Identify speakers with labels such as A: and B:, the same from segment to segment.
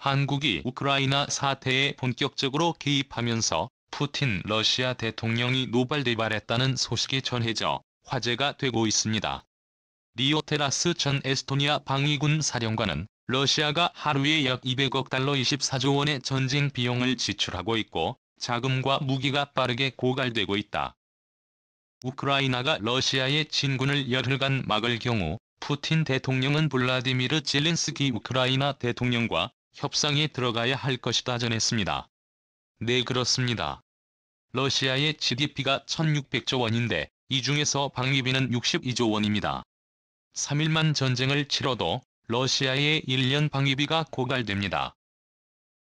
A: 한국이 우크라이나 사태에 본격적으로 개입하면서 푸틴 러시아 대통령이 노발대발했다는 소식이 전해져 화제가 되고 있습니다. 리오테라스 전 에스토니아 방위군 사령관은 러시아가 하루에 약 200억 달러 24조 원의 전쟁 비용을 지출하고 있고 자금과 무기가 빠르게 고갈되고 있다. 우크라이나가 러시아의 진군을 열흘간 막을 경우 푸틴 대통령은 블라디미르 젤렌스키 우크라이나 대통령과 협상에 들어가야 할 것이다 전했습니다. 네, 그렇습니다. 러시아의 GDP가 1600조 원인데 이 중에서 방위비는 62조 원입니다. 3일만 전쟁을 치러도 러시아의 1년 방위비가 고갈됩니다.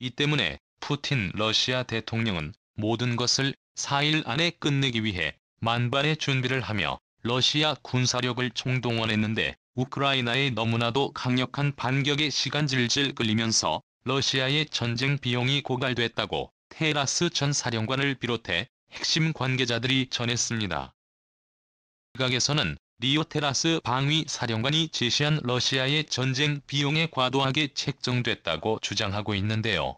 A: 이 때문에 푸틴 러시아 대통령은 모든 것을 4일 안에 끝내기 위해 만반의 준비를 하며 러시아 군사력을 총동원했는데 우크라이나의 너무나도 강력한 반격에 시간 질질 끌리면서 러시아의 전쟁 비용이 고갈됐다고 테라스 전 사령관을 비롯해 핵심 관계자들이 전했습니다. 일각에서는 리오테라스 방위 사령관이 제시한 러시아의 전쟁 비용에 과도하게 책정됐다고 주장하고 있는데요.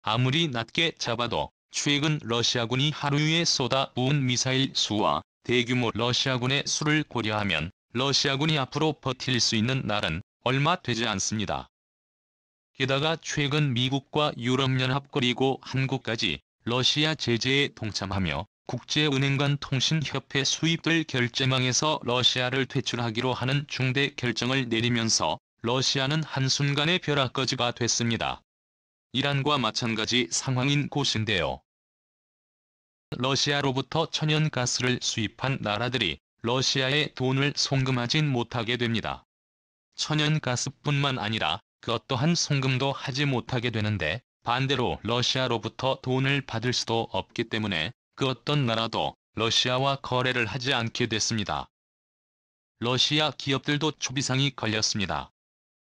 A: 아무리 낮게 잡아도 최근 러시아군이 하루에 쏟아부은 미사일 수와 대규모 러시아군의 수를 고려하면 러시아군이 앞으로 버틸 수 있는 날은 얼마 되지 않습니다. 게다가 최근 미국과 유럽연합 그리고 한국까지 러시아 제재에 동참하며 국제은행 간 통신협회 수입들 결제망에서 러시아를 퇴출하기로 하는 중대 결정을 내리면서 러시아는 한순간에 벼락거지가 됐습니다. 이란과 마찬가지 상황인 곳인데요. 러시아로부터 천연가스를 수입한 나라들이 러시아에 돈을 송금하진 못하게 됩니다. 천연가스뿐만 아니라 그 어떠한 송금도 하지 못하게 되는데 반대로 러시아로부터 돈을 받을 수도 없기 때문에 그 어떤 나라도 러시아와 거래를 하지 않게 됐습니다. 러시아 기업들도 초비상이 걸렸습니다.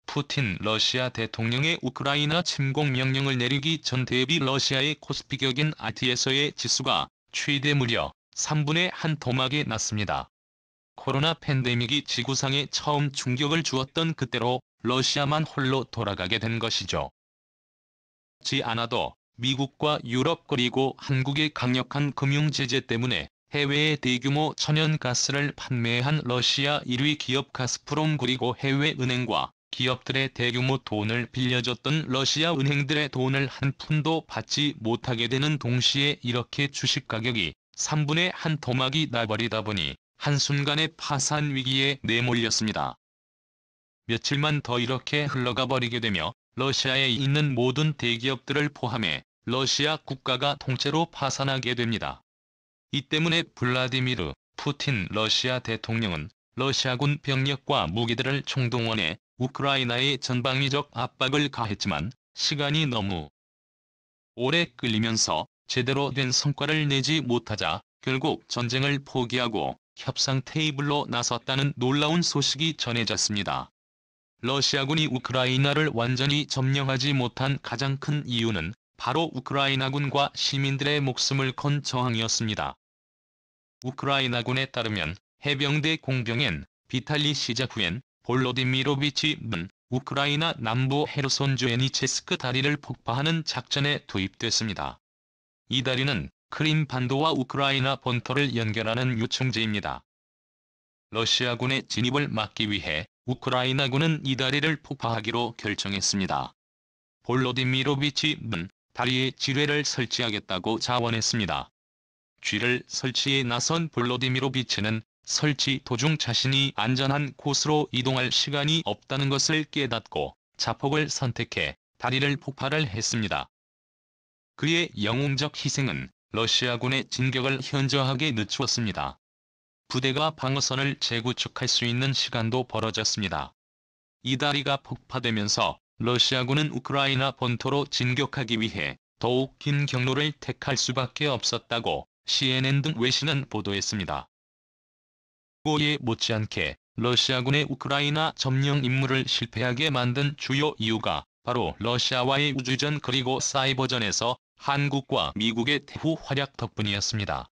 A: 푸틴 러시아 대통령의 우크라이나 침공 명령을 내리기 전 대비 러시아의 코스피 격인 RT에서의 지수가 최대 무려 3분의 1 토막이 났습니다. 코로나 팬데믹이 지구상에 처음 충격을 주었던 그때로 러시아만 홀로 돌아가게 된 것이죠. 그렇지 않아도 미국과 유럽 그리고 한국의 강력한 금융 제재 때문에 해외에 대규모 천연가스를 판매한 러시아 1위 기업 가스프롬 그리고 해외 은행과 기업들의 대규모 돈을 빌려줬던 러시아 은행들의 돈을 한 푼도 받지 못하게 되는 동시에 이렇게 주식 가격이 3분의 1 토막이 나버리다 보니 한순간에 파산 위기에 내몰렸습니다. 며칠만 더 이렇게 흘러가 버리게 되며 러시아에 있는 모든 대기업들을 포함해 러시아 국가가 통째로 파산하게 됩니다. 이 때문에 블라디미르 푸틴 러시아 대통령은 러시아군 병력과 무기들을 총동원해 우크라이나의 전방위적 압박을 가했지만 시간이 너무 오래 끌리면서 제대로 된 성과를 내지 못하자 결국 전쟁을 포기하고 협상 테이블로 나섰다는 놀라운 소식이 전해졌습니다. 러시아군이 우크라이나를 완전히 점령하지 못한 가장 큰 이유는 바로 우크라이나군과 시민들의 목숨을 건 저항이었습니다. 우크라이나군에 따르면 해병대 공병엔 비탈리 시자쿠엔 볼로디미로비치는 우크라이나 남부 헤르손 주에니체스크 다리를 폭파하는 작전에 투입됐습니다. 이 다리는 크림 반도와 우크라이나 본토를 연결하는 요충지입니다. 러시아군의 진입을 막기 위해 우크라이나군은 이 다리를 폭파하기로 결정했습니다. 볼로디미로비치는 다리에 지뢰를 설치하겠다고 자원했습니다. 쥐를 설치에 나선 볼로디미로비치는 설치 도중 자신이 안전한 곳으로 이동할 시간이 없다는 것을 깨닫고 자폭을 선택해 다리를 폭발을 했습니다. 그의 영웅적 희생은 러시아군의 진격을 현저하게 늦추었습니다. 부대가 방어선을 재구축할 수 있는 시간도 벌어졌습니다. 이 다리가 폭파되면서 러시아군은 우크라이나 본토로 진격하기 위해 더욱 긴 경로를 택할 수밖에 없었다고 CNN 등 외신은 보도했습니다. 이에 못지않게 러시아군의 우크라이나 점령 임무를 실패하게 만든 주요 이유가 바로 러시아와의 우주전 그리고 사이버전에서 한국과 미국의 대후 활약 덕분이었습니다.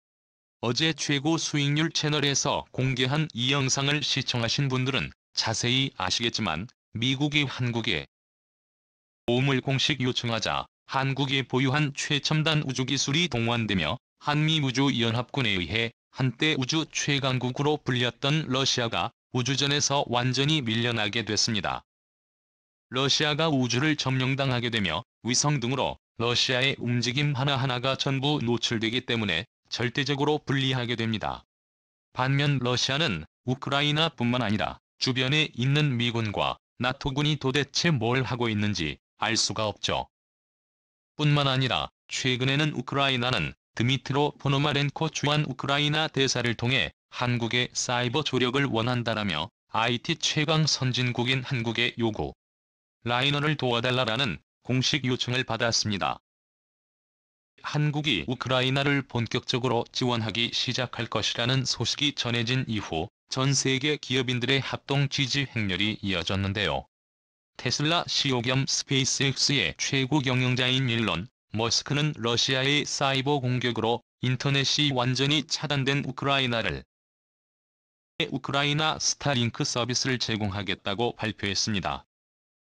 A: 어제 최고 수익률 채널에서 공개한 이 영상을 시청하신 분들은 자세히 아시겠지만 미국이 한국에 도움을 공식 요청하자 한국이 보유한 최첨단 우주기술이 동원되며 한미우주연합군에 의해 한때 우주 최강국으로 불렸던 러시아가 우주전에서 완전히 밀려나게 됐습니다. 러시아가 우주를 점령당하게 되며 위성 등으로 러시아의 움직임 하나하나가 전부 노출되기 때문에 절대적으로 불리하게 됩니다. 반면 러시아는 우크라이나뿐만 아니라 주변에 있는 미군과 나토군이 도대체 뭘 하고 있는지 알 수가 없죠. 뿐만 아니라 최근에는 우크라이나는 드미트로 포노마렌코 주한 우크라이나 대사를 통해 한국의 사이버 조력을 원한다라며 IT 최강 선진국인 한국의 요구 라이너를 도와달라라는 공식 요청을 받았습니다. 한국이 우크라이나를 본격적으로 지원하기 시작할 것이라는 소식이 전해진 이후 전 세계 기업인들의 합동 지지 행렬이 이어졌는데요. 테슬라 CEO 겸 스페이스X의 최고 경영자인 일론 머스크는 러시아의 사이버 공격으로 인터넷이 완전히 차단된 우크라이나 스타링크 서비스를 제공하겠다고 발표했습니다.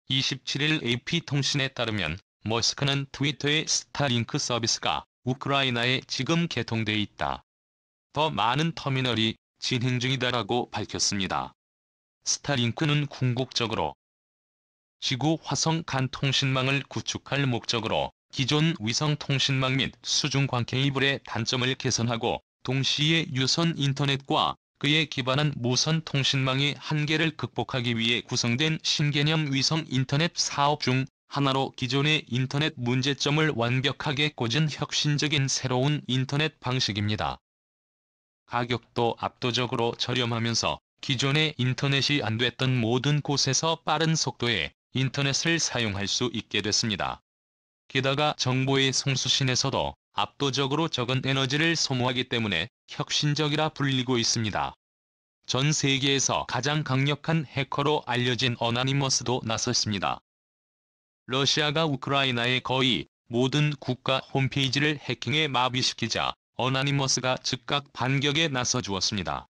A: 27일 AP통신에 따르면 머스크는 트위터의 스타링크 서비스가 우크라이나에 지금 개통돼 있다. 더 많은 터미널이 진행 중이다라고 밝혔습니다. 스타링크는 궁극적으로 지구 화성 간 통신망을 구축할 목적으로 기존 위성 통신망 및 수중광 케이블의 단점을 개선하고 동시에 유선 인터넷과 그에 기반한 무선 통신망의 한계를 극복하기 위해 구성된 신개념 위성 인터넷 사업 중 하나로 기존의 인터넷 문제점을 완벽하게 꽂은 혁신적인 새로운 인터넷 방식입니다. 가격도 압도적으로 저렴하면서 기존의 인터넷이 안 됐던 모든 곳에서 빠른 속도의 인터넷을 사용할 수 있게 됐습니다. 게다가 정보의 송수신에서도 압도적으로 적은 에너지를 소모하기 때문에 혁신적이라 불리고 있습니다. 전 세계에서 가장 강력한 해커로 알려진 어나니머스도 나섰습니다. 러시아가 우크라이나의 거의 모든 국가 홈페이지를 해킹해 마비시키자 어나니머스가 즉각 반격에 나서주었습니다.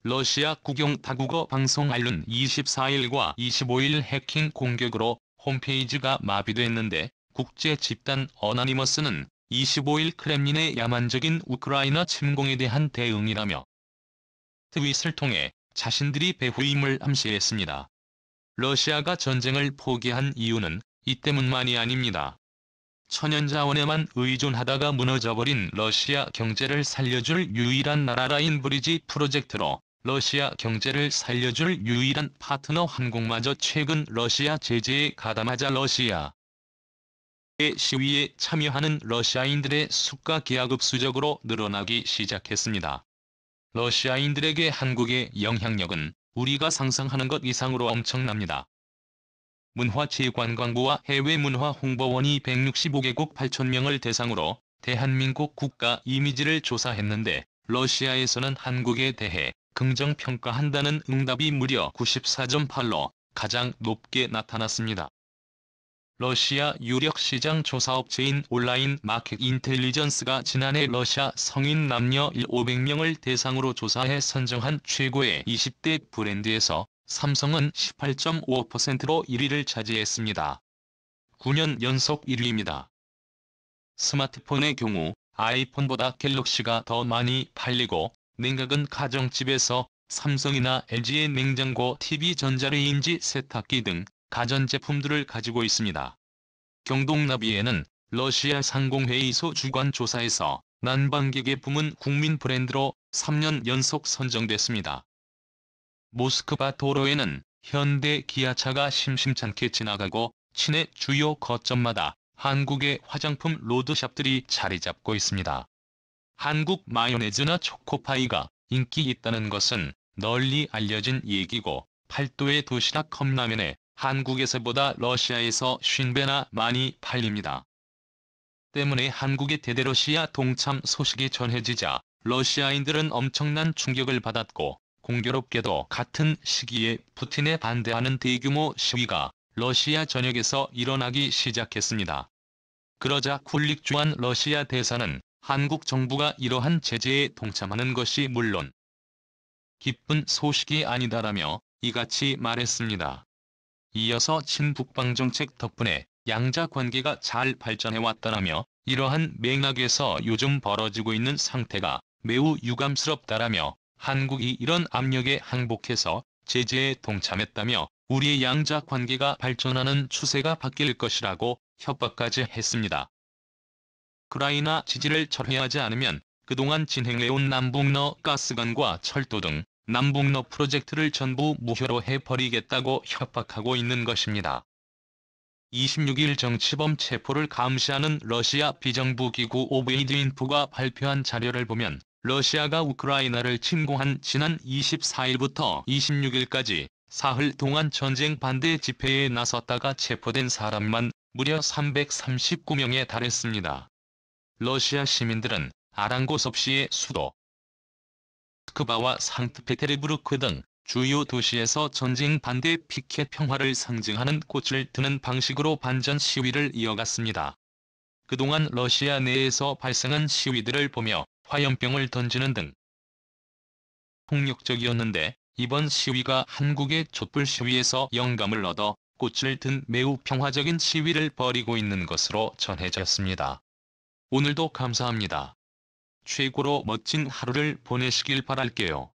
A: 러시아 국영 다국어 방송 알룬 24일과 25일 해킹 공격으로 홈페이지가 마비됐는데 국제 집단 어나니머스는 25일 크렘린의 야만적인 우크라이나 침공에 대한 대응이라며 트윗을 통해 자신들이 배후임을 암시했습니다. 러시아가 전쟁을 포기한 이유는 이 때문만이 아닙니다. 천연자원에만 의존하다가 무너져버린 러시아 경제를 살려줄 유일한 나라라인 브리지 프로젝트로 러시아 경제를 살려줄 유일한 파트너 한국마저 최근 러시아 제재에 가담하자 러시아의 시위에 참여하는 러시아인들의 수가 기하급수적으로 늘어나기 시작했습니다. 러시아인들에게 한국의 영향력은 우리가 상상하는 것 이상으로 엄청납니다. 문화체육관광부와 해외문화홍보원이 165개국 8,000명을 대상으로 대한민국 국가 이미지를 조사했는데 러시아에서는 한국에 대해 긍정평가한다는 응답이 무려 94.8로 가장 높게 나타났습니다. 러시아 유력 시장 조사업체인 온라인 마켓 인텔리전스가 지난해 러시아 성인 남녀 500명을 대상으로 조사해 선정한 최고의 20대 브랜드에서 삼성은 18.5%로 1위를 차지했습니다. 9년 연속 1위입니다. 스마트폰의 경우 아이폰보다 갤럭시가 더 많이 팔리고 냉각은 가정집에서 삼성이나 LG의 냉장고, TV, 전자레인지, 세탁기 등 가전제품들을 가지고 있습니다. 경동나비에는 러시아 상공회의소 주관 조사에서 난방기계 부문 국민 브랜드로 3년 연속 선정됐습니다. 모스크바 도로에는 현대 기아차가 심심찮게 지나가고 시내 주요 거점마다 한국의 화장품 로드샵들이 자리 잡고 있습니다. 한국 마요네즈나 초코파이가 인기 있다는 것은 널리 알려진 얘기고 팔도의 도시락 컵라면에 한국에서보다 러시아에서 50배나 많이 팔립니다. 때문에 한국의 대대러시아 동참 소식이 전해지자 러시아인들은 엄청난 충격을 받았고 공교롭게도 같은 시기에 푸틴에 반대하는 대규모 시위가 러시아 전역에서 일어나기 시작했습니다. 그러자 쿨릭주한 러시아 대사는 한국 정부가 이러한 제재에 동참하는 것이 물론 기쁜 소식이 아니다라며 이같이 말했습니다. 이어서 친북방 정책 덕분에 양자 관계가 잘 발전해왔다라며 이러한 맥락에서 요즘 벌어지고 있는 상태가 매우 유감스럽다라며 한국이 이런 압력에 항복해서 제재에 동참했다며 우리의 양자 관계가 발전하는 추세가 바뀔 것이라고 협박까지 했습니다. 우크라이나 지지를 철회하지 않으면 그동안 진행해온 남북러 가스관과 철도 등 남북러 프로젝트를 전부 무효로 해버리겠다고 협박하고 있는 것입니다. 26일 정치범 체포를 감시하는 러시아 비정부기구 오베이드인포가 발표한 자료를 보면 러시아가 우크라이나를 침공한 지난 24일부터 26일까지 사흘 동안 전쟁 반대 집회에 나섰다가 체포된 사람만 무려 339명에 달했습니다. 러시아 시민들은 아랑고섭시의 수도 모스크바와 상트페테르부르크 등 주요 도시에서 전쟁 반대 피켓 평화를 상징하는 꽃을 드는 방식으로 반전 시위를 이어갔습니다. 그동안 러시아 내에서 발생한 시위들을 보며 화염병을 던지는 등 폭력적이었는데 이번 시위가 한국의 촛불 시위에서 영감을 얻어 꽃을 든 매우 평화적인 시위를 벌이고 있는 것으로 전해졌습니다. 오늘도 감사합니다. 최고로 멋진 하루를 보내시길 바랄게요.